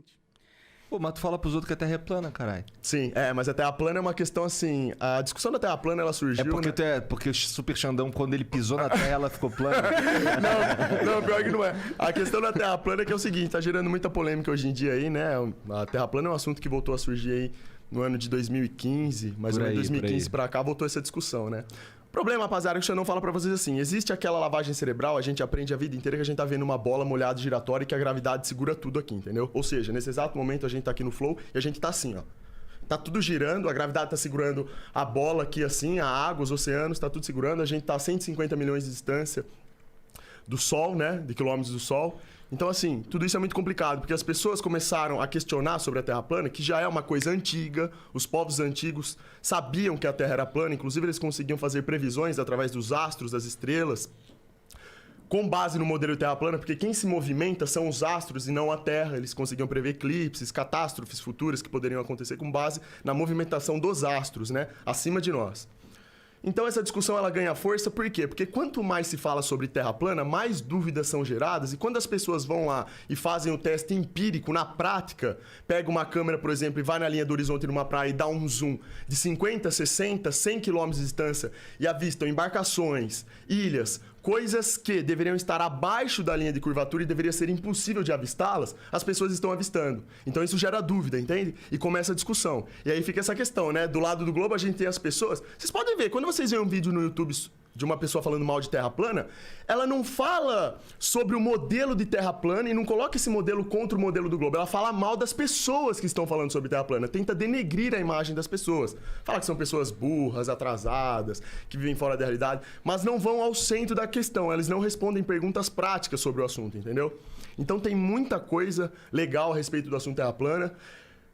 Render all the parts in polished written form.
exatamente. Pô, mas tu fala pros outros que a Terra é plana, caralho. Sim, mas a Terra plana é uma questão assim... A discussão da Terra plana, ela surgiu... É porque, porque o Super Xandão, quando ele pisou na Terra, ela ficou plana? Não, pior que não é. A questão da Terra plana é que é o seguinte, tá gerando muita polêmica hoje em dia aí, né? A Terra plana é um assunto que voltou a surgir aí no ano de 2015, mais ou menos 2015 pra cá, voltou essa discussão, né? O problema, rapaziada, que o Xandão fala pra vocês assim, existe aquela lavagem cerebral, a gente aprende a vida inteira que a gente tá vendo uma bola molhada giratória e que a gravidade segura tudo aqui, entendeu? Ou seja, nesse exato momento a gente tá aqui no flow e a gente tá assim, ó. Tá tudo girando, a gravidade tá segurando a bola aqui assim, a água, os oceanos, tá tudo segurando, a gente tá a 150 milhões de distância do Sol, né? De quilômetros do Sol. Então, assim, tudo isso é muito complicado, porque as pessoas começaram a questionar sobre a Terra plana, que já é uma coisa antiga, os povos antigos sabiam que a Terra era plana, inclusive eles conseguiam fazer previsões através dos astros, das estrelas, com base no modelo de Terra plana, porque quem se movimenta são os astros e não a Terra. Eles conseguiam prever eclipses, catástrofes futuras que poderiam acontecer com base na movimentação dos astros, né? Acima de nós. Então essa discussão ela ganha força, por quê? Porque quanto mais se fala sobre Terra plana, mais dúvidas são geradas, e quando as pessoas vão lá e fazem o teste empírico, na prática, pega uma câmera, por exemplo, e vai na linha do horizonte numa praia e dá um zoom de 50, 60, 100 quilômetros de distância e avistam embarcações, ilhas, coisas que deveriam estar abaixo da linha de curvatura e deveria ser impossível de avistá-las, as pessoas estão avistando. Então isso gera dúvida, entende? E começa a discussão. E aí fica essa questão, né? Do lado do globo a gente tem as pessoas... Vocês podem ver, quando vocês veem um vídeo no YouTube de uma pessoa falando mal de terra plana, ela não fala sobre o modelo de terra plana e não coloca esse modelo contra o modelo do globo. Ela fala mal das pessoas que estão falando sobre terra plana. Tenta denegrir a imagem das pessoas. Fala que são pessoas burras, atrasadas, que vivem fora da realidade, mas não vão ao centro da questão. Eles não respondem perguntas práticas sobre o assunto, entendeu? Então tem muita coisa legal a respeito do assunto terra plana.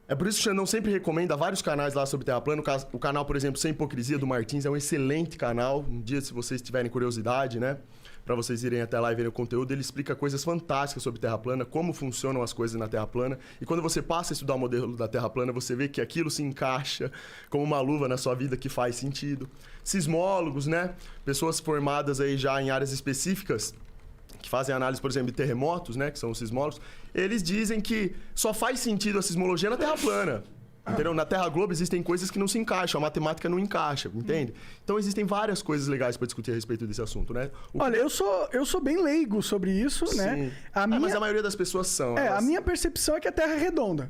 É por isso que o Xandão sempre recomenda vários canais lá sobre Terra plana. O canal, por exemplo, Sem Hipocrisia, do Martins, é um excelente canal. Um dia, se vocês tiverem curiosidade, né? Pra vocês irem até lá e verem o conteúdo, ele explica coisas fantásticas sobre Terra plana, como funcionam as coisas na Terra plana. E quando você passa a estudar o modelo da Terra plana, você vê que aquilo se encaixa como uma luva na sua vida que faz sentido. Sismólogos, né? Pessoas formadas aí já em áreas específicas, que fazem análise, por exemplo, de terremotos, né, que são os sismólogos, eles dizem que só faz sentido a sismologia na Terra plana. Entendeu? Na Terra Globo existem coisas que não se encaixam, a matemática não encaixa, entende? Então existem várias coisas legais para discutir a respeito desse assunto, né? Olha, eu sou bem leigo sobre isso, Sim. né? Mas a maioria das pessoas são. A minha percepção é que a Terra é redonda.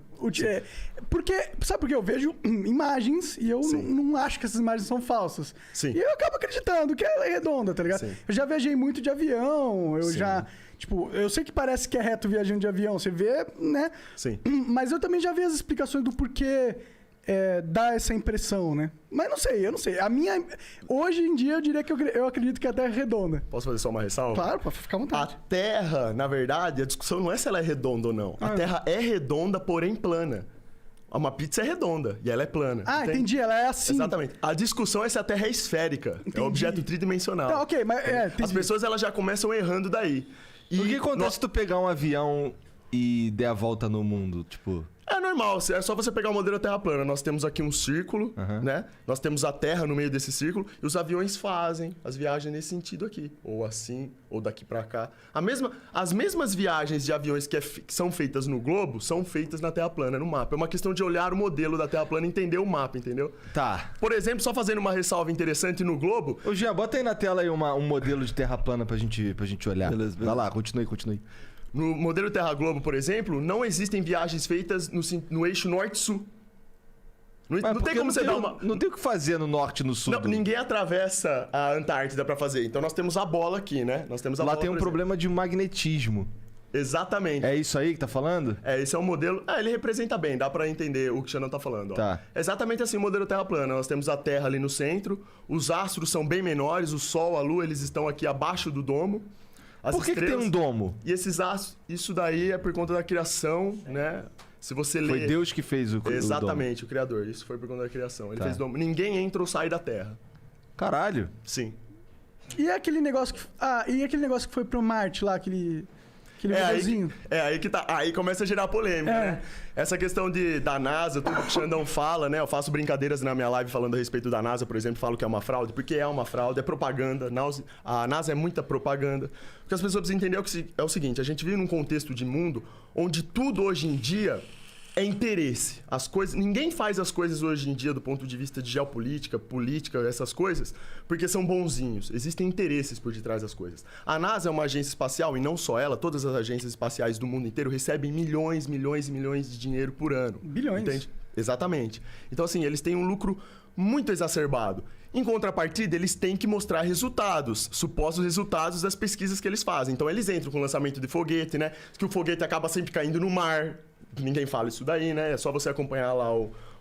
Porque, sabe por quê? Eu vejo imagens e eu não acho que essas imagens são falsas. Sim. E eu acabo acreditando que ela é redonda, tá ligado? Sim. Eu já viajei muito de avião, Tipo, eu sei que parece que é reto viajando de avião, você vê, né? Sim. Mas eu também já vi as explicações do porquê dá essa impressão, né? Mas não sei, eu não sei. Hoje em dia eu diria que eu acredito que a Terra é redonda. Posso fazer só uma ressalva? Claro, pode ficar à vontade. A Terra, na verdade, a discussão não é se ela é redonda ou não. A Terra é redonda, porém plana. Uma pizza é redonda e ela é plana. Entendi, ela é assim. Exatamente. A discussão é se a Terra é esférica. Entendi. É um objeto tridimensional. Tá, ok, mas as pessoas elas já começam errando daí. E o que acontece se tu pegar um avião e der a volta no mundo, tipo... É normal, é só você pegar o modelo Terra plana. Nós temos aqui um círculo, né? Nós temos a Terra no meio desse círculo e os aviões fazem as viagens nesse sentido aqui. Ou assim, ou daqui pra cá. As mesmas viagens de aviões que são feitas no globo são feitas na Terra plana, no mapa. É uma questão de olhar o modelo da Terra plana e entender o mapa, entendeu? Tá. Por exemplo, só fazendo uma ressalva interessante no globo... Ô, Jean, bota aí na tela aí um modelo de Terra plana pra gente olhar. Beleza. Vai lá, continue. No modelo Terra Globo, por exemplo, não existem viagens feitas no eixo norte-sul. Não tem como você dar uma... Não tem o que fazer no norte e no sul. Não, ninguém atravessa a Antártida pra fazer. Então nós temos a bola aqui, né? Lá tem um problema de magnetismo. Exatamente. É isso aí que tá falando? Esse é um modelo... ele representa bem, dá pra entender o que o Xandão tá falando. Ó. Tá. É exatamente assim o modelo Terra plana. Nós temos a Terra ali no centro, os astros são bem menores, o Sol, a Lua, eles estão aqui abaixo do domo. Por que tem um domo? E esses astros, isso daí é por conta da criação, né? Se você ler... Foi Deus que fez o Exatamente, o Criador. Isso foi por conta da criação. Ele fez domo. Ninguém entra ou sai da Terra. Caralho. Sim. E aquele negócio que foi pro Marte lá, aquele... Aquele robozinho. Aí que tá. Aí começa a gerar polêmica, né? Essa questão da NASA, tudo que o Xandão fala, né? Eu faço brincadeiras na minha live falando a respeito da NASA, por exemplo, falo que é uma fraude, porque é uma fraude, é propaganda. A NASA é muita propaganda. Porque as pessoas precisam entender é o seguinte, a gente vive num contexto de mundo onde tudo hoje em dia é interesse. As coisas, ninguém faz as coisas hoje em dia do ponto de vista de geopolítica, política, essas coisas, porque são bonzinhos. Existem interesses por detrás das coisas. A NASA é uma agência espacial, e não só ela, todas as agências espaciais do mundo inteiro recebem milhões, milhões e milhões de dinheiro por ano. Bilhões. Entende? Exatamente. Então, assim, eles têm um lucro muito exacerbado. Em contrapartida, eles têm que mostrar resultados, supostos resultados das pesquisas que eles fazem. Então, eles entram com o lançamento de foguete, né? Que o foguete acaba sempre caindo no mar. Ninguém fala isso daí, né? É só você acompanhar lá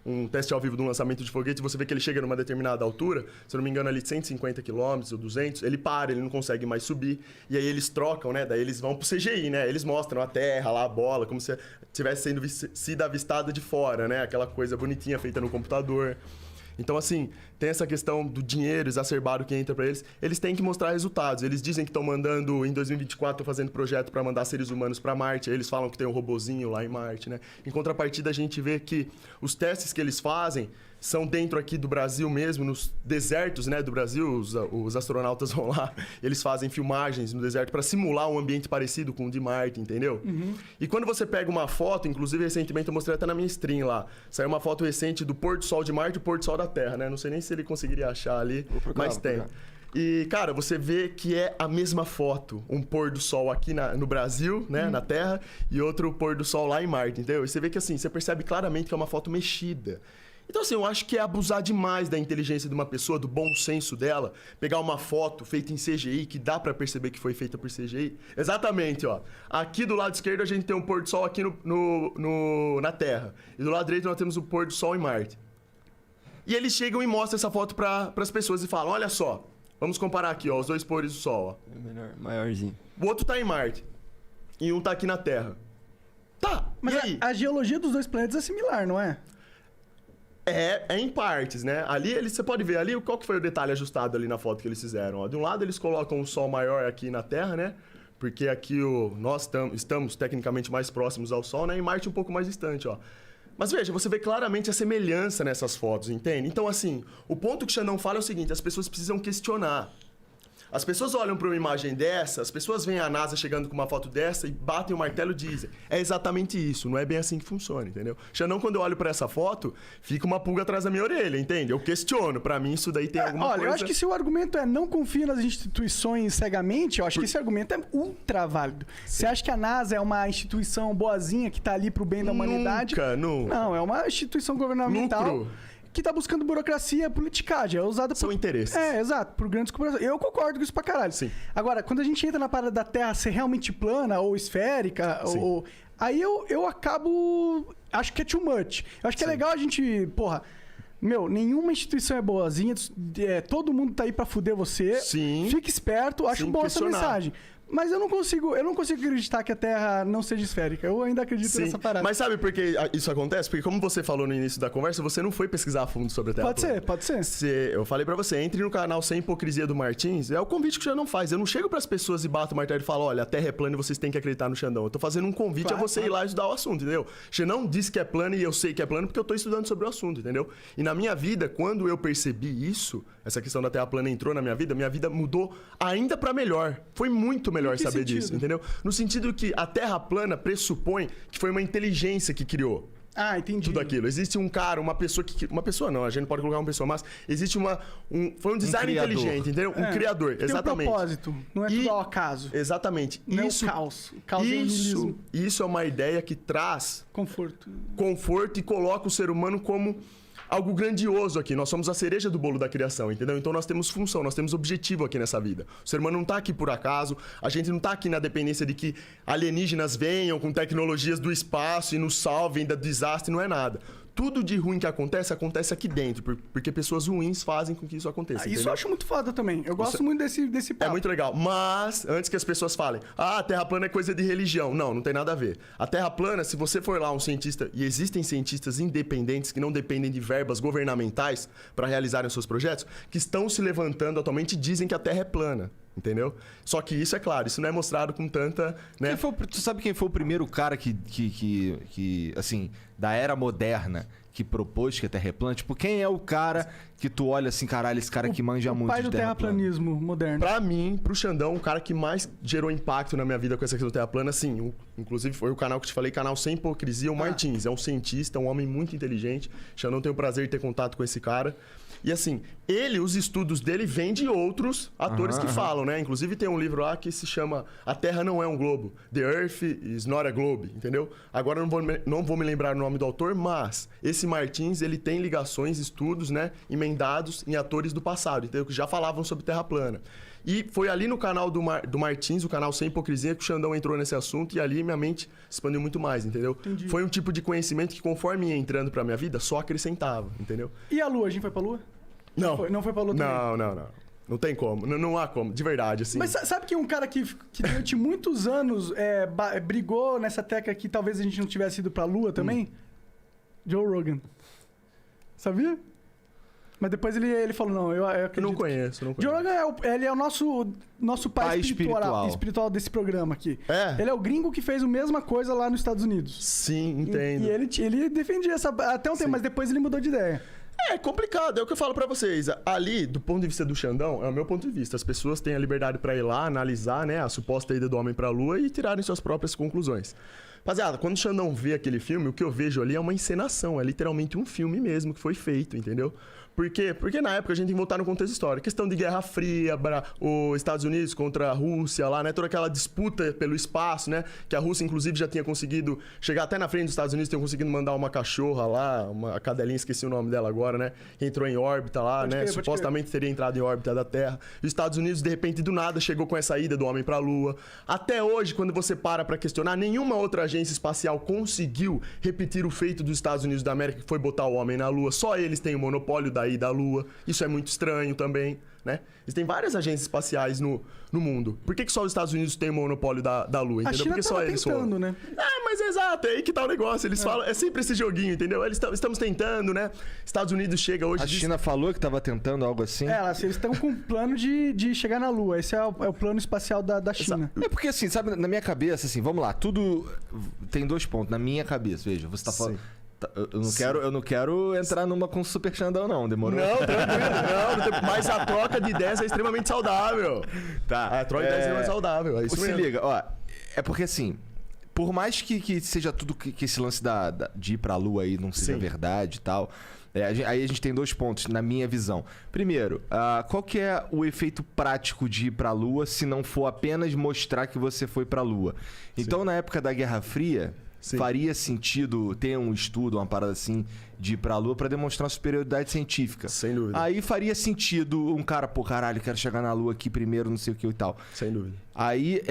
um teste ao vivo de um lançamento de foguete, você vê que ele chega numa determinada altura, se eu não me engano ali de 150 km ou 200, ele para, ele não consegue mais subir, e aí eles trocam, né? Daí eles vão pro CGI, né? Eles mostram a terra lá, a bola, como se tivesse sido avistada de fora, né? Aquela coisa bonitinha feita no computador. Então, assim, tem essa questão do dinheiro exacerbado que entra para eles. Eles têm que mostrar resultados. Eles dizem que estão mandando, em 2024, estão fazendo projeto para mandar seres humanos para Marte. Aí eles falam que tem um robozinho lá em Marte, né? Em contrapartida, a gente vê que os testes que eles fazem são dentro aqui do Brasil mesmo, nos desertos, né, do Brasil. Os astronautas vão lá, eles fazem filmagens no deserto para simular um ambiente parecido com o de Marte, entendeu? E quando você pega uma foto, inclusive recentemente eu mostrei até na minha stream lá, saiu uma foto recente do pôr do sol de Marte e o pôr do sol da Terra, né? Não sei nem se ele conseguiria achar ali, mas tem. E, cara, você vê que é a mesma foto. Um pôr do sol aqui no Brasil, né, na Terra, e outro pôr do sol lá em Marte, entendeu? E você vê que, assim, você percebe claramente que é uma foto mexida. Então, assim, eu acho que é abusar demais da inteligência de uma pessoa, do bom senso dela, pegar uma foto feita em CGI, que dá pra perceber que foi feita por CGI. Exatamente, ó. Aqui do lado esquerdo a gente tem um pôr do sol aqui na Terra. E do lado direito nós temos o pôr do sol em Marte. E eles chegam e mostram essa foto pras pessoas e falam, olha só, vamos comparar aqui, ó, os dois pôres do sol, ó. É melhor, maiorzinho. O outro tá em Marte. E um tá aqui na Terra. Tá, mas e aí? A geologia dos dois planetas é similar, não é? É em partes, né? Ali você pode ver ali qual que foi o detalhe ajustado ali na foto que eles fizeram. Ó. De um lado eles colocam um sol maior aqui na Terra, né? Porque aqui nós estamos tecnicamente mais próximos ao Sol, né? E Marte um pouco mais distante, ó. Mas veja, você vê claramente a semelhança nessas fotos, entende? Então, assim, o ponto que o Xandão fala é o seguinte, as pessoas precisam questionar. As pessoas olham para uma imagem dessa, as pessoas veem a NASA chegando com uma foto dessa e batem o martelo e dizem, é exatamente isso, não é bem assim que funciona, entendeu? Xandão, quando eu olho para essa foto, fica uma pulga atrás da minha orelha, entende? Eu questiono, para mim isso daí tem alguma coisa... Olha, eu acho que se o argumento é não confie nas instituições cegamente, eu acho que esse argumento é ultra válido. Sim. Você acha que a NASA é uma boazinha que tá ali pro bem da humanidade? Nunca. Não, é uma instituição governamental... Lucro. Que tá buscando burocracia, politicagem. É usada por... São interesses. Exato, por grandes corporações. Eu concordo com isso pra caralho. Sim. Agora, quando a gente entra na parada da Terra ser realmente plana ou esférica, aí eu acabo... Acho que é too much. Eu acho que é legal a gente... Porra, nenhuma instituição é boazinha. Todo mundo tá aí pra fuder você. Sim. Fique esperto. Acho boa essa mensagem. Mas eu não consigo acreditar que a Terra não seja esférica. Eu ainda acredito nessa parada. Mas sabe por que isso acontece? Porque como você falou no início da conversa, você não foi pesquisar a fundo sobre a Terra plana. Pode ser. Eu falei pra você, entre no canal Sem Hipocrisia do Martins, é o convite que o Xandão faz. Eu não chego pras pessoas e bato o martelo e falo, olha, a Terra é plana e vocês têm que acreditar no Xandão. Eu tô fazendo um convite a você ir lá estudar o assunto, entendeu? Xandão disse que é plano e eu sei que é plano porque eu tô estudando sobre o assunto, entendeu? E na minha vida, quando eu percebi isso, essa questão da Terra plana entrou na minha vida mudou ainda pra melhor. Foi muito melhor saber disso, entendeu? No sentido que a Terra plana pressupõe que foi uma inteligência que criou. Ah, entendi. Tudo aquilo. Existe um cara, uma pessoa que... Uma pessoa não, a gente não pode colocar uma pessoa, mas existe foi um design inteligente, entendeu? Um criador, exatamente. Tem um propósito, não é tudo ao acaso. Exatamente. Não isso, é o caos. O caos é o niilismo. Isso é uma ideia que traz... Conforto e coloca o ser humano como... algo grandioso aqui. Nós somos a cereja do bolo da criação, entendeu? Então nós temos função, nós temos objetivo aqui nessa vida. O ser humano não tá aqui por acaso, a gente não tá aqui na dependência de que alienígenas venham com tecnologias do espaço e nos salvem da desastre, não é nada. Tudo de ruim que acontece aqui dentro, porque pessoas ruins fazem com que isso aconteça. Isso eu acho muito foda também. Eu gosto muito desse papo. É muito legal. Mas, antes que as pessoas falem, a Terra plana é coisa de religião. Não tem nada a ver. A Terra plana, se você for lá um cientista, e existem cientistas independentes que não dependem de verbas governamentais para realizarem os seus projetos, que estão se levantando atualmente e dizem que a Terra é plana. entendeu? Só que isso, é claro, isso não é mostrado com tanta... Né? Tu sabe quem foi o primeiro cara que assim, da era moderna, que propôs que a Terra é plana? Tipo, quem é o cara que tu olha assim, caralho, esse cara que manja muito de pai do terraplanismo moderno. Pra mim, pro Xandão, o cara que mais gerou impacto na minha vida com essa questão do terra plana, assim, inclusive foi o canal que eu te falei, canal Sem Hipocrisia, o Martins. É um cientista, um homem muito inteligente. Xandão tem o prazer de ter contato com esse cara. E assim, os estudos dele vêm de outros atores que falam, né? Inclusive tem um livro lá que se chama A Terra Não É um Globo. The Earth is Not a Globe, entendeu? Agora eu não vou me lembrar o nome do autor, mas esse Martins, ele tem ligações, estudos, né? Emendados em atores do passado, entendeu? Que já falavam sobre Terra plana. E foi ali no canal do Martins, o canal Sem Hipocrisia, que o Xandão entrou nesse assunto e ali minha mente expandiu muito mais, entendeu? Entendi. Foi um tipo de conhecimento que conforme ia entrando pra minha vida, só acrescentava, entendeu? E a Lua? A gente foi pra Lua? Não. Não foi pra Lua também? Não. Não tem como. Não há como, de verdade, assim. Mas sabe que um cara que durante muitos anos brigou nessa tecla que talvez a gente não tivesse ido pra Lua também? Joe Rogan. Sabia? Mas depois ele falou, não, eu acredito. Eu não conheço. Joe Rogan ele é o nosso pai espiritual desse programa aqui. É? Ele é o gringo que fez a mesma coisa lá nos Estados Unidos. Sim, entendo. E ele defendia essa até um tempo, mas depois ele mudou de ideia. É complicado, é o que eu falo pra vocês. Ali, do ponto de vista do Xandão, é o meu ponto de vista. As pessoas têm a liberdade pra ir lá, analisar, né, a suposta ida do homem pra Lua e tirarem suas próprias conclusões. Rapaziada, quando o Xandão vê aquele filme, o que eu vejo ali é uma encenação. É literalmente um filme mesmo que foi feito, entendeu? Por quê? Porque na época a gente tem que voltar no contexto histórico. Questão de Guerra Fria, os Estados Unidos contra a Rússia lá, né? Toda aquela disputa pelo espaço, né? Que a Rússia, inclusive, já tinha conseguido chegar até na frente dos Estados Unidos, tinham conseguido mandar uma cachorra lá, uma cadelinha, esqueci o nome dela agora, né? Que entrou em órbita lá, né? Supostamente teria entrado em órbita da Terra. E os Estados Unidos, de repente, do nada, chegou com essa ida do homem pra Lua. Até hoje, quando você para questionar, nenhuma outra agência espacial conseguiu repetir o feito dos Estados Unidos da América, que foi botar o homem na Lua. Só eles têm o monopólio da ida à Lua. Isso é muito estranho também, né? Existem várias agências espaciais no mundo. Por que só os Estados Unidos têm o monopólio da Lua, entendeu? A China Porque só eles foram. né? Mas exato, é aí que tá o negócio. Eles falam, é sempre esse joguinho, entendeu? Estamos tentando, né? Estados Unidos chega hoje... A China falou que tava tentando algo assim? Eles estão com um plano de chegar na Lua. Esse é o plano espacial da China. É porque assim, sabe, na minha cabeça, assim, vamos lá, tudo tem 2 pontos. Na minha cabeça, veja, você tá falando... Eu não quero entrar numa com Super Xandão, não. Demorou? Não, tranquilo. Não, mas a troca de ideias é extremamente saudável. Tá. A troca de ideias é extremamente saudável. É isso mesmo. Se liga, ó. É porque assim, por mais que seja tudo que esse lance de ir pra Lua aí não seja verdade e tal, aí a gente tem 2 pontos, na minha visão. Primeiro, qual que é o efeito prático de ir pra Lua se não for apenas mostrar que você foi pra Lua? Então, na época da Guerra Fria... faria sentido ter um estudo, uma parada assim, de ir pra Lua pra demonstrar superioridade científica. Sem dúvida. Aí faria sentido um cara, caralho, quero chegar na Lua aqui primeiro, não sei o que e tal. Sem dúvida. Aí,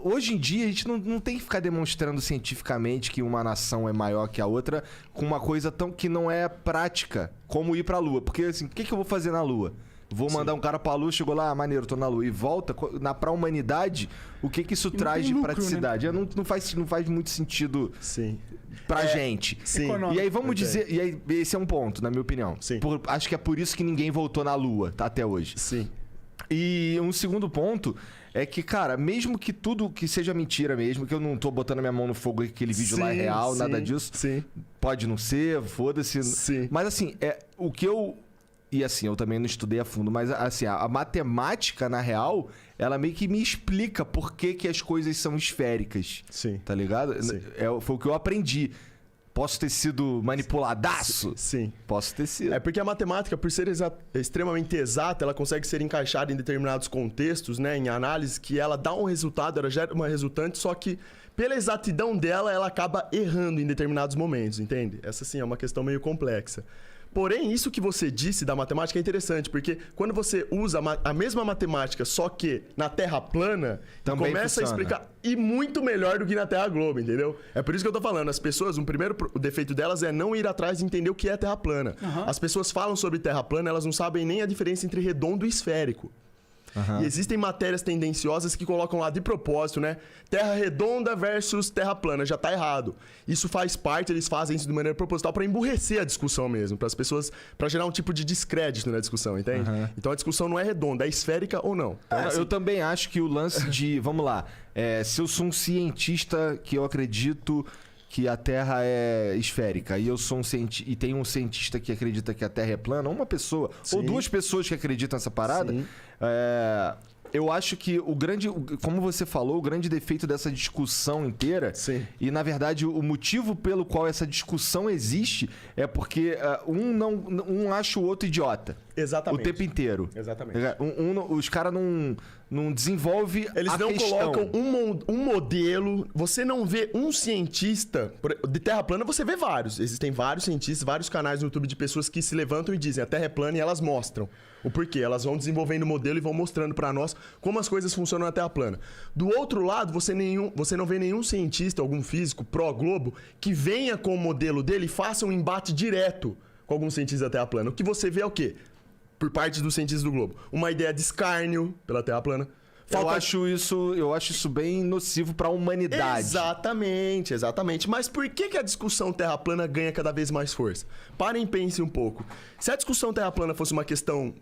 hoje em dia, a gente não tem que ficar demonstrando cientificamente que uma nação é maior que a outra com uma coisa tão que não é prática, como ir pra Lua. Porque, assim, o que eu vou fazer na Lua? Vou mandar um cara pra Lua, chegou lá, maneiro, tô na Lua, e volta pra humanidade, o que isso traz de praticidade? Né? Não faz muito sentido pra gente. Sim. E aí vamos dizer, e aí esse é um ponto, na minha opinião. Sim. Acho que é por isso que ninguém voltou na Lua, tá, até hoje. Sim. E um segundo ponto é que, cara, mesmo que tudo que seja mentira mesmo, que eu não tô botando minha mão no fogo que aquele vídeo lá é real, nada disso. Sim. Pode não ser, foda-se. Sim. Mas assim, o que eu... E assim, eu também não estudei a fundo, mas assim, a matemática, na real, ela meio que me explica por que as coisas são esféricas. Sim. Tá ligado? Sim. Foi o que eu aprendi. Posso ter sido manipuladaço? Sim. Posso ter sido. É porque a matemática, por ser extremamente exata, ela consegue ser encaixada em determinados contextos, né? Em análise, que ela dá um resultado, ela gera uma resultante, só que pela exatidão dela, ela acaba errando em determinados momentos, entende? Essa, sim, é uma questão meio complexa. Porém, isso que você disse da matemática é interessante, porque quando você usa a mesma matemática, só que na Terra plana, também começa funciona. a explicar, e muito melhor do que na Terra globo, entendeu? É por isso que eu tô falando, as pessoas, o defeito delas é não ir atrás de entender o que é Terra plana. As pessoas falam sobre Terra plana, elas não sabem nem a diferença entre redondo e esférico. E existem matérias tendenciosas que colocam lá de propósito, né? Terra redonda versus terra plana, já tá errado. Isso faz parte, eles fazem isso de maneira proposital para emburrecer a discussão mesmo, para as pessoas, para gerar um tipo de descrédito na discussão, entende? Então a discussão não é redonda, é esférica ou não. Então, assim... Eu também acho que o lance de, vamos lá, se eu sou um cientista que eu acredito que a Terra é esférica e eu sou e tem um cientista que acredita que a Terra é plana, uma pessoa ou duas pessoas que acreditam nessa parada, eu acho que como você falou, o grande defeito dessa discussão inteira, e na verdade o motivo pelo qual essa discussão existe é porque um acha o outro idiota. Exatamente. O tempo inteiro. Exatamente. Os caras não desenvolvem a questão. Eles não colocam um modelo. Você não vê um cientista... De Terra plana você vê vários. Existem vários cientistas, vários canais no YouTube de pessoas que se levantam e dizem a Terra é plana e elas mostram o porquê. Elas vão desenvolvendo o modelo e vão mostrando pra nós como as coisas funcionam na Terra plana. Do outro lado, você não vê nenhum cientista, algum físico pró-globo que venha com o modelo dele e faça um embate direto com algum cientista da Terra plana. O que você vê é o quê? Por parte dos cientistas do globo. Uma ideia de escárnio pela Terra plana. Eu acho isso bem nocivo para a humanidade. Exatamente. Mas por que a discussão Terra plana ganha cada vez mais força? Parem e pensem um pouco. Se a discussão Terra plana fosse uma questão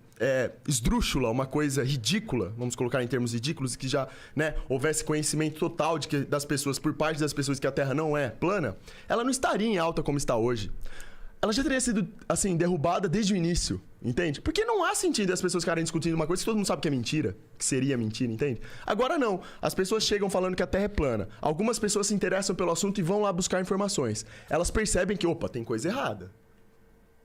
esdrúxula, uma coisa ridícula, vamos colocar em termos ridículos, que já houvesse conhecimento total das pessoas, por parte das pessoas, que a Terra não é plana, ela não estaria em alta como está hoje. Ela já teria sido, assim, derrubada desde o início, entende? Porque não há sentido as pessoas ficarem discutindo uma coisa que todo mundo sabe que é mentira, que seria mentira, entende? Agora não. As pessoas chegam falando que a Terra é plana. Algumas pessoas se interessam pelo assunto e vão lá buscar informações. Elas percebem que, opa, tem coisa errada.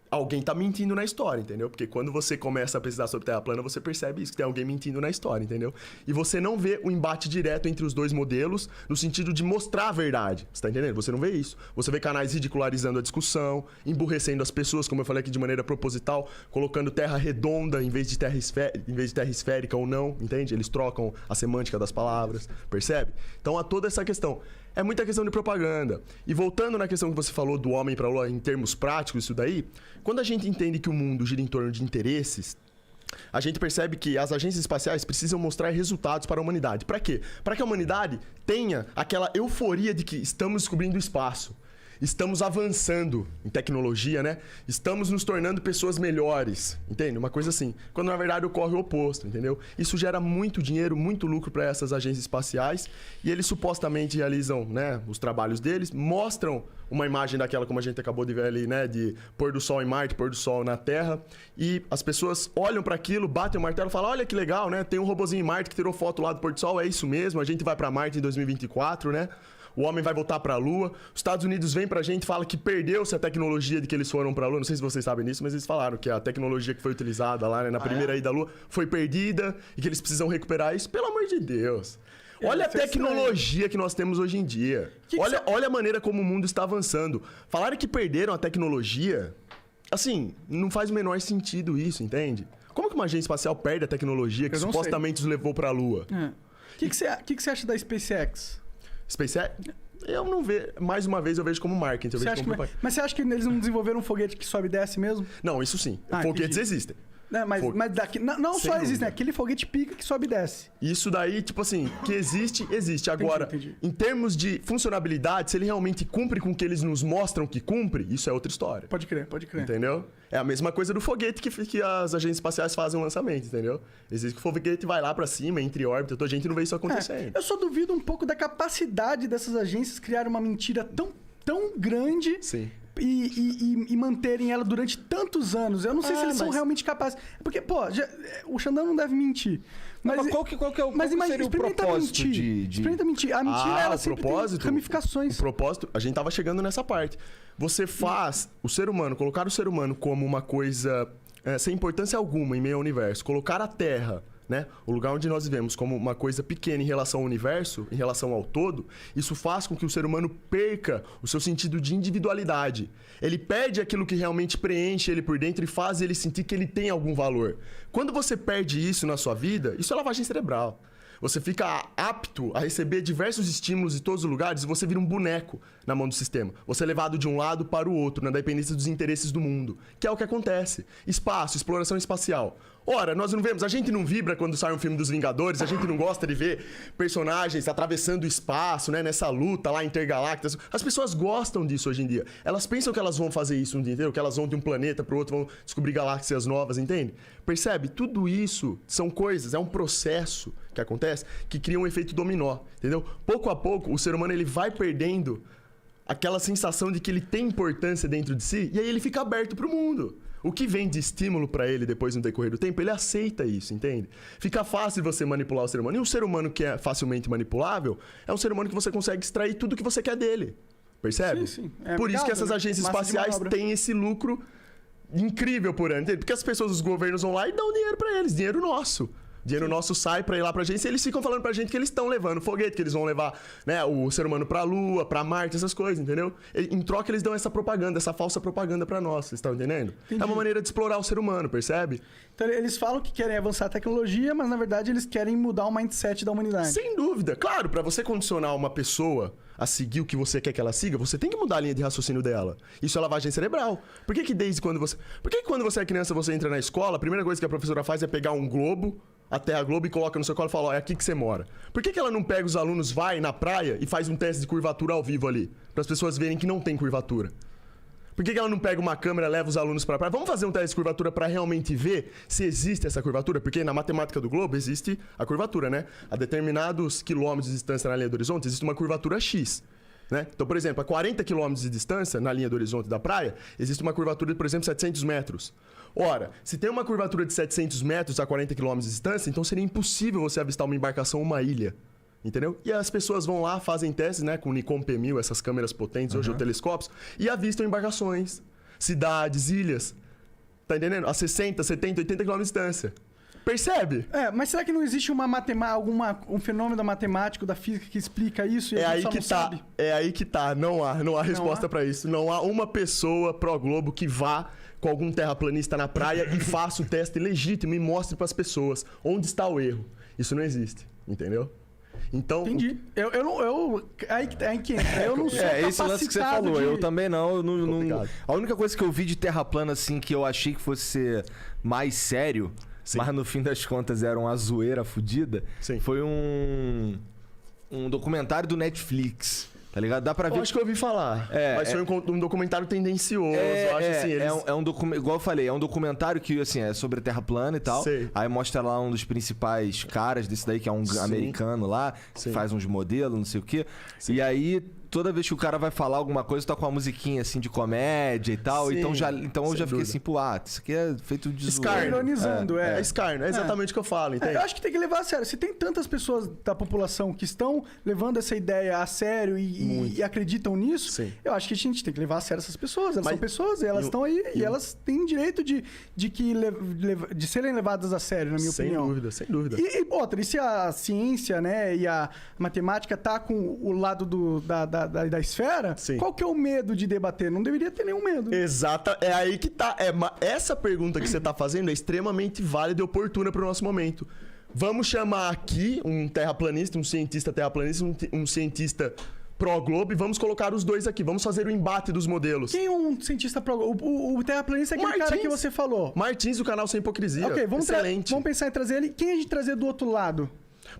Alguém tá mentindo na história, entendeu? Porque quando você começa a pesquisar sobre Terra plana, você percebe isso, que tem alguém mentindo na história, entendeu? E você não vê o embate direto entre os dois modelos no sentido de mostrar a verdade, você tá entendendo? Você não vê isso. Você vê canais ridicularizando a discussão, emburrecendo as pessoas, como eu falei aqui, de maneira proposital, colocando terra redonda em vez de terra esférica ou não, entende? Eles trocam a semântica das palavras, percebe? Então há toda essa questão. É muita questão de propaganda. E voltando na questão que você falou do homem para a lua em termos práticos, isso daí, quando a gente entende que o mundo gira em torno de interesses, a gente percebe que as agências espaciais precisam mostrar resultados para a humanidade. Para quê? Para que a humanidade tenha aquela euforia de que estamos descobrindo o espaço. Estamos avançando em tecnologia, né? Estamos nos tornando pessoas melhores, entende? Uma coisa assim. Quando na verdade ocorre o oposto, entendeu? Isso gera muito dinheiro, muito lucro para essas agências espaciais e eles supostamente realizam, né, os trabalhos deles, mostram uma imagem daquela como a gente acabou de ver ali, né, de pôr do sol em Marte, pôr do sol na Terra, e as pessoas olham para aquilo, batem o martelo e falam: olha que legal, né? Tem um robozinho em Marte que tirou foto lá do pôr do sol, é isso mesmo, a gente vai para Marte em 2024, né? O homem vai voltar para a Lua. Os Estados Unidos vem pra gente e fala que perdeu-se a tecnologia de que eles foram para a Lua. Não sei se vocês sabem disso, mas eles falaram que a tecnologia que foi utilizada lá, né, na primeira ida à Lua foi perdida e que eles precisam recuperar isso. Pelo amor de Deus. Olha a tecnologia que nós temos hoje em dia. Olha a maneira como o mundo está avançando. Falaram que perderam a tecnologia... Assim, não faz o menor sentido isso, entende? Como que uma agência espacial perde a tecnologia que supostamente os levou para a Lua? O que você acha da SpaceX? SpaceX? Eu não vejo. Mais uma vez eu vejo como marketing. Mas você acha que eles não desenvolveram um foguete que sobe e desce mesmo? Não, isso sim. Foguetes existem. Mas daqui, não só existe, né? Aquele foguete pica que sobe e desce. Isso daí, tipo assim, que existe. Agora, entendi. Em termos de funcionalidade, se ele realmente cumpre com o que eles nos mostram que cumpre, isso é outra história. Pode crer. Entendeu? É a mesma coisa do foguete que as agências espaciais fazem o lançamento, entendeu? Existe que o foguete vai lá pra cima, entre órbita, a gente não vê isso acontecendo. Eu só duvido um pouco da capacidade dessas agências criar uma mentira tão grande. Sim. E manterem ela durante tantos anos. Eu não sei se eles são realmente capazes. Porque, o Xandão não deve mentir. Mas qual que seria o propósito Experimenta mentir. A mentira, ela sempre tem ramificações. O propósito, a gente tava chegando nessa parte. Você faz colocar o ser humano como uma coisa sem importância alguma em meio ao universo. Colocar a Terra, né, o lugar onde nós vivemos, como uma coisa pequena em relação ao universo, em relação ao todo, isso faz com que o ser humano perca o seu sentido de individualidade. Ele perde aquilo que realmente preenche ele por dentro e faz ele sentir que ele tem algum valor. Quando você perde isso na sua vida, isso é lavagem cerebral. Você fica apto a receber diversos estímulos de todos os lugares e você vira um boneco na mão do sistema. Você é levado de um lado para o outro, na dependência dos interesses do mundo. Que é o que acontece. Espaço, exploração espacial. Ora, nós não vemos, a gente não vibra quando sai um filme dos Vingadores, a gente não gosta de ver personagens atravessando o espaço, né, nessa luta lá intergaláctica. As pessoas gostam disso hoje em dia. Elas pensam que elas vão fazer isso um dia inteiro, que elas vão de um planeta para o outro, vão descobrir galáxias novas, entende? Percebe? Tudo isso são coisas, é um processo que acontece que cria um efeito dominó, entendeu? Pouco a pouco, o ser humano ele vai perdendo aquela sensação de que ele tem importância dentro de si e aí ele fica aberto para o mundo. O que vem de estímulo pra ele depois no decorrer do tempo, ele aceita isso, entende? Fica fácil você manipular o ser humano. E um ser humano que é facilmente manipulável é um ser humano que você consegue extrair tudo que você quer dele. Percebe? Sim. Por isso que essas agências espaciais têm esse lucro incrível por ano, entende? Porque as pessoas, os governos vão lá e dão dinheiro pra eles, dinheiro nosso. Dinheiro nosso sai pra ir lá pra agência e eles ficam falando pra gente que eles estão levando foguete, que eles vão levar, né, o ser humano pra Lua, pra Marte, essas coisas, entendeu? Em troca eles dão essa propaganda, essa falsa propaganda pra nós, vocês estão entendendo? Entendi. É uma maneira de explorar o ser humano, percebe? Então eles falam que querem avançar a tecnologia, mas na verdade eles querem mudar o mindset da humanidade. Sem dúvida. Claro, pra você condicionar uma pessoa a seguir o que você quer que ela siga, você tem que mudar a linha de raciocínio dela. Isso é lavagem cerebral. Por que quando você é criança, você entra na escola, a primeira coisa que a professora faz é pegar um globo, a Terra Globo, e coloca no seu colo e fala, ó, é aqui que você mora. Por que ela não pega os alunos, vai na praia e faz um teste de curvatura ao vivo ali? Para as pessoas verem que não tem curvatura. Por que ela não pega uma câmera, leva os alunos para a praia? Vamos fazer um teste de curvatura para realmente ver se existe essa curvatura? Porque na matemática do globo existe a curvatura, né? A determinados quilômetros de distância na linha do horizonte existe uma curvatura X. Né? Então, por exemplo, a 40 km de distância na linha do horizonte da praia, existe uma curvatura de, por exemplo, 700 metros. Ora, se tem uma curvatura de 700 metros a 40 km de distância, então seria impossível você avistar uma embarcação ou uma ilha. Entendeu? E as pessoas vão lá, fazem testes, né, com o Nikon P1000, essas câmeras potentes, hoje ou telescópios, e avistam embarcações, cidades, ilhas. Tá entendendo? A 60, 70, 80 km de distância. Percebe? Mas será que não existe um fenômeno matemático da física que explica isso e é a gente aí que só não tá. sabe? É aí que tá. Não há resposta pra isso. Não há uma pessoa pro Globo que vá com algum terraplanista na praia e faça o teste legítimo e mostre pras pessoas onde está o erro. Isso não existe, entendeu? Então, entendi. Aí que entra. Eu não sou esse lance que você falou, eu também não. A única coisa que eu vi de terra plana, assim, que eu achei que fosse ser mais sério, sim, mas no fim das contas era uma zoeira fodida, sim, foi um documentário do Netflix. Tá ligado? Dá pra ver. Eu acho que eu ouvi falar. Mas foi um documentário tendencioso. Eu acho assim. Igual eu falei, é um documentário que, assim, é sobre a Terra plana e tal. Sei. Aí mostra lá um dos principais caras desse daí, que é um americano lá, que faz uns modelos, não sei o quê. Sim. E aí, toda vez que o cara vai falar alguma coisa, toca uma musiquinha assim de comédia e tal. Sim, então eu já fiquei assim, pô, isso aqui é feito de escárnio. Ironizando, É escárnio, é exatamente o que eu falo, entende? Eu acho que tem que levar a sério. Se tem tantas pessoas da população que estão levando essa ideia a sério e acreditam nisso, sim, eu acho que a gente tem que levar a sério essas pessoas. Elas são pessoas, elas estão aí e elas têm direito de serem levadas a sério, na minha opinião. Sem dúvida, sem dúvida. E se a ciência, né, e a matemática tá com o lado da esfera, sim, qual que é o medo de debater? Não deveria ter nenhum medo. Exato, é aí que tá. Essa pergunta que você tá fazendo é extremamente válida e oportuna pro nosso momento. Vamos chamar aqui um terraplanista, um cientista terraplanista, um cientista pró-globo, e vamos colocar os dois aqui. Vamos fazer o embate dos modelos. Quem é um cientista pró-globo? O terraplanista é aquele cara que você falou. Martins, do canal Sem Hipocrisia. Ok, vamos pensar em trazer ele. Quem a gente trazer do outro lado?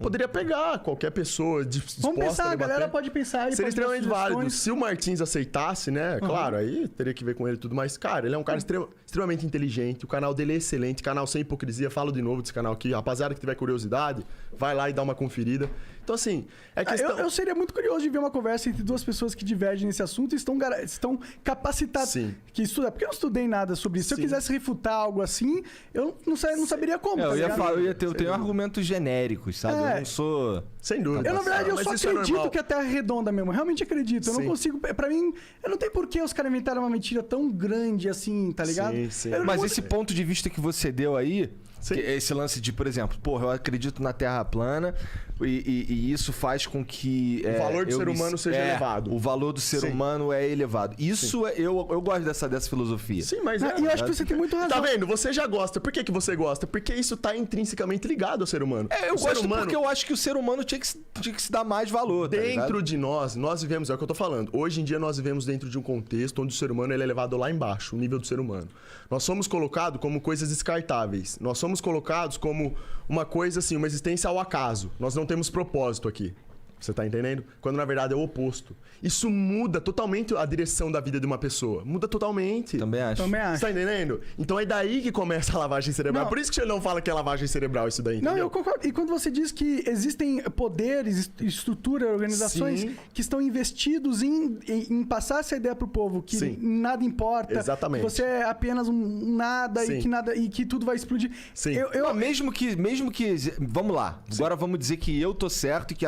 Poderia pegar qualquer pessoa disposta. Vamos pensar, a galera pode pensar. Seria extremamente válido. Se o Martins aceitasse, né? Claro, aí teria que ver com ele tudo mais. Cara, ele é um cara extremamente inteligente. O canal dele é excelente. Canal Sem Hipocrisia. Falo de novo desse canal aqui. Rapaziada que tiver curiosidade, vai lá e dá uma conferida. Então, assim, é questão... Eu seria muito curioso de ver uma conversa entre duas pessoas que divergem nesse assunto e estão capacitadas. Sim. Que estudam. Porque eu não estudei nada sobre isso. Sim. Se eu quisesse refutar algo assim, eu não saberia como. Eu tenho argumentos genéricos, sabe? Eu não sou... Sem dúvida. Na verdade, eu só acredito que a Terra é redonda mesmo. Realmente acredito. Eu não consigo... Pra mim, eu não tem por que os caras inventaram uma mentira tão grande assim, tá ligado? Sim. Mas esse ponto de vista que você deu aí... Esse lance de, por exemplo, porra, eu acredito na Terra plana e isso faz com que... o valor do ser humano seja elevado. O valor do ser humano é elevado. Isso, eu gosto dessa filosofia. Sim, mas... E eu acho que você tem muito razão. Tá vendo? Você já gosta. Por que você gosta? Porque isso tá intrinsecamente ligado ao ser humano. Eu gosto porque eu acho que o ser humano tinha que se dar mais valor, tá dentro de nós vivemos... É o que eu tô falando. Hoje em dia nós vivemos dentro de um contexto onde o ser humano ele é levado lá embaixo, o nível do ser humano. Nós somos colocados como coisas descartáveis. Nós somos colocados como uma coisa assim, uma existência ao acaso. Nós não temos propósito aqui. Você tá entendendo? Quando na verdade é o oposto. Isso muda totalmente a direção da vida de uma pessoa. Muda totalmente. Também acho. Você tá entendendo? Então é daí que começa a lavagem cerebral. Não. Por isso que ele não fala que é lavagem cerebral isso daí, entendeu? Não, eu concordo. E quando você diz que existem poderes, estrutura, organizações Sim. que estão investidos em passar essa ideia pro povo, que Sim. nada importa, Exatamente. que você é apenas um nada Sim. e que tudo vai explodir. Sim. Eu, Mesmo que... Vamos lá. Agora vamos dizer que eu tô certo e que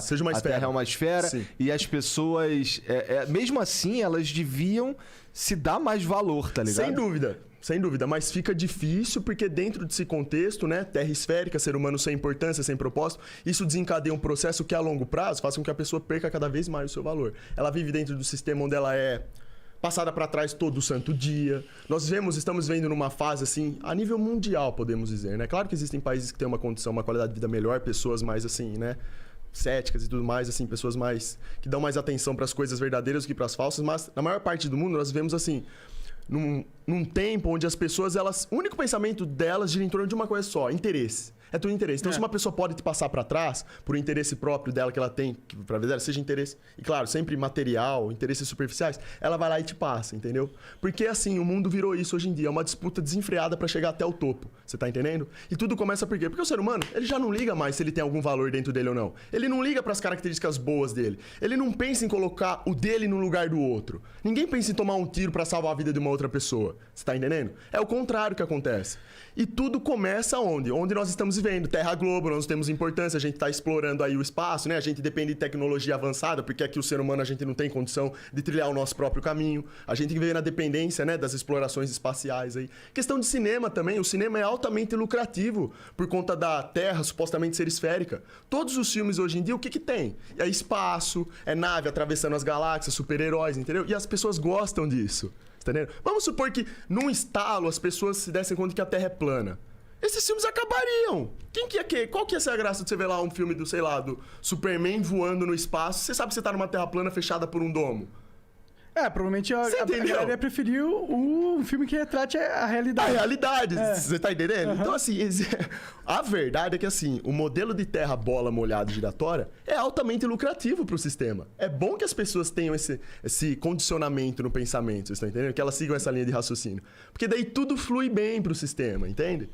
Seja uma a esfera. Terra é uma esfera. Sim. E as pessoas... mesmo assim, elas deviam se dar mais valor, tá ligado? Sem dúvida, mas fica difícil porque dentro desse contexto, né, terra esférica, ser humano sem importância, sem propósito, isso desencadeia um processo que a longo prazo faz com que a pessoa perca cada vez mais o seu valor. Ela vive dentro do sistema onde ela é passada para trás todo santo dia. Estamos vendo numa fase assim, a nível mundial, podemos dizer, né? Claro que existem países que têm uma condição, uma qualidade de vida melhor, pessoas mais assim, né, céticas e tudo mais, assim, pessoas mais que dão mais atenção para as coisas verdadeiras do que para as falsas, mas na maior parte do mundo nós vivemos assim, num tempo onde as pessoas, o único pensamento delas gira em torno de uma coisa só, interesse. É tudo interesse. Então, se uma pessoa pode te passar para trás por um interesse próprio dela que ela tem, para ver seja interesse, e claro, sempre material, interesses superficiais, ela vai lá e te passa, entendeu? Porque assim, o mundo virou isso hoje em dia, é uma disputa desenfreada para chegar até o topo. Você tá entendendo? E tudo começa por quê? Porque o ser humano, ele já não liga mais se ele tem algum valor dentro dele ou não. Ele não liga para as características boas dele. Ele não pensa em colocar o dele no lugar do outro. Ninguém pensa em tomar um tiro para salvar a vida de uma outra pessoa. Você tá entendendo? É o contrário que acontece. E tudo começa onde? Onde nós estamos vivendo. Terra Globo, nós temos importância, a gente está explorando aí o espaço, né? A gente depende de tecnologia avançada, porque aqui o ser humano a gente não tem condição de trilhar o nosso próprio caminho. A gente vive na dependência, né, das explorações espaciais aí. Questão de cinema também, o cinema é altamente lucrativo por conta da Terra supostamente ser esférica. Todos os filmes hoje em dia, o que tem? É espaço, é nave atravessando as galáxias, super-heróis, entendeu? E as pessoas gostam disso. Entendeu? Vamos supor que, num estalo, as pessoas se dessem conta que a Terra é plana. Esses filmes acabariam. Qual que ia ser a graça de você ver lá um filme do, sei lá, do Superman voando no espaço? Você sabe que você tá numa Terra plana fechada por um domo. Provavelmente a galera preferiu um filme que retrate a realidade. A realidade, você tá entendendo? Uhum. Então, assim, a verdade é que, assim, o modelo de terra bola molhada giratória é altamente lucrativo pro sistema. É bom que as pessoas tenham esse condicionamento no pensamento, vocês estão entendendo? Que elas sigam essa linha de raciocínio. Porque daí tudo flui bem pro sistema, entende?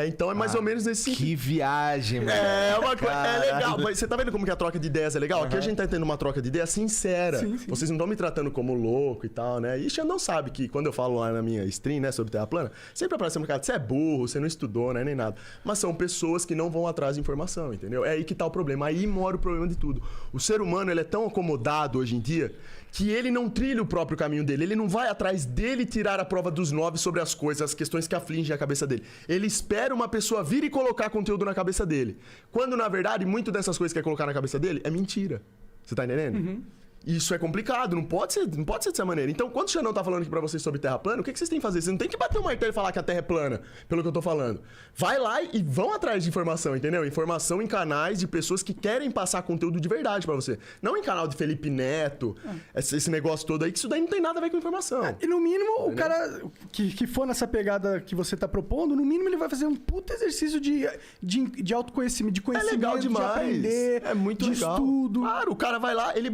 Então é mais ou menos nesse sentido. Que viagem, mano. É legal. Mas você tá vendo como que a troca de ideias é legal? Aqui a gente tá tendo uma troca de ideias sincera. Sim. Vocês não estão me tratando como louco e tal, né? E Xandão sabe que quando eu falo lá na minha stream, né, sobre Terra plana, sempre aparece um cara, você é burro, você não estudou, né, nem nada. Mas são pessoas que não vão atrás de informação, entendeu? É aí que tá o problema. Aí mora o problema de tudo. O ser humano, ele é tão acomodado hoje em dia que ele não trilha o próprio caminho dele. Ele não vai atrás dele tirar a prova dos 9 sobre as coisas, as questões que afligem a cabeça dele. Ele espera uma pessoa vir e colocar conteúdo na cabeça dele. Quando, na verdade, muito dessas coisas que quer colocar na cabeça dele é mentira. Você tá entendendo? Uhum. Isso é complicado, não pode ser dessa maneira. Então, quando o Xandão tá falando aqui pra vocês sobre Terra plana, o que vocês têm que fazer? Vocês não tem que bater o martelo e falar que a Terra é plana, pelo que eu tô falando. Vai lá e vão atrás de informação, entendeu? Informação em canais de pessoas que querem passar conteúdo de verdade pra você. Não em canal de Felipe Neto, esse negócio todo aí, que isso daí não tem nada a ver com informação. E no mínimo, o cara que for nessa pegada que você tá propondo, no mínimo ele vai fazer um puta exercício de autoconhecimento, de conhecimento, É legal demais. de aprender, É muito de legal. estudo. Claro, o cara vai lá, ele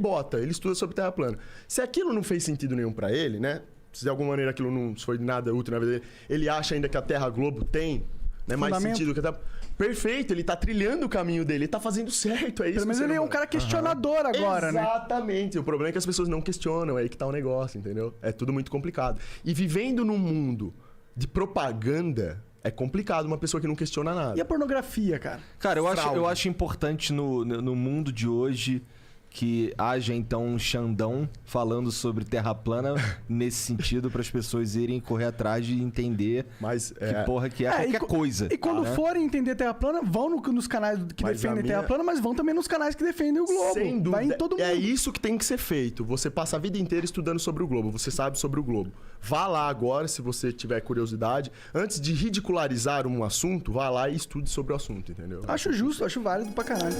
estuda sobre Terra plana. Se aquilo não fez sentido nenhum pra ele, né? Se de alguma maneira aquilo não foi nada útil na vida dele, ele acha ainda que a Terra Globo tem, né, mais sentido que a Terra... Perfeito, ele tá trilhando o caminho dele, ele tá fazendo certo, é isso. Pelo menos ele é um cara questionador agora, né? Exatamente. O problema é que as pessoas não questionam, é aí que tá o negócio, entendeu? É tudo muito complicado. E vivendo num mundo de propaganda, é complicado uma pessoa que não questiona nada. E a pornografia, cara? Cara, eu acho importante no mundo de hoje que haja então um Xandão falando sobre Terra plana nesse sentido para as pessoas irem correr atrás de entender que porra que é qualquer coisa. E quando forem entender Terra plana, vão nos canais que defendem Terra plana, mas vão também nos canais que defendem o globo. Sem dúvida. Vai em todo mundo. É isso que tem que ser feito. Você passa a vida inteira estudando sobre o globo. Você sabe sobre o globo. Vá lá agora, se você tiver curiosidade. Antes de ridicularizar um assunto, vá lá e estude sobre o assunto, entendeu? Acho justo, acho válido pra caralho.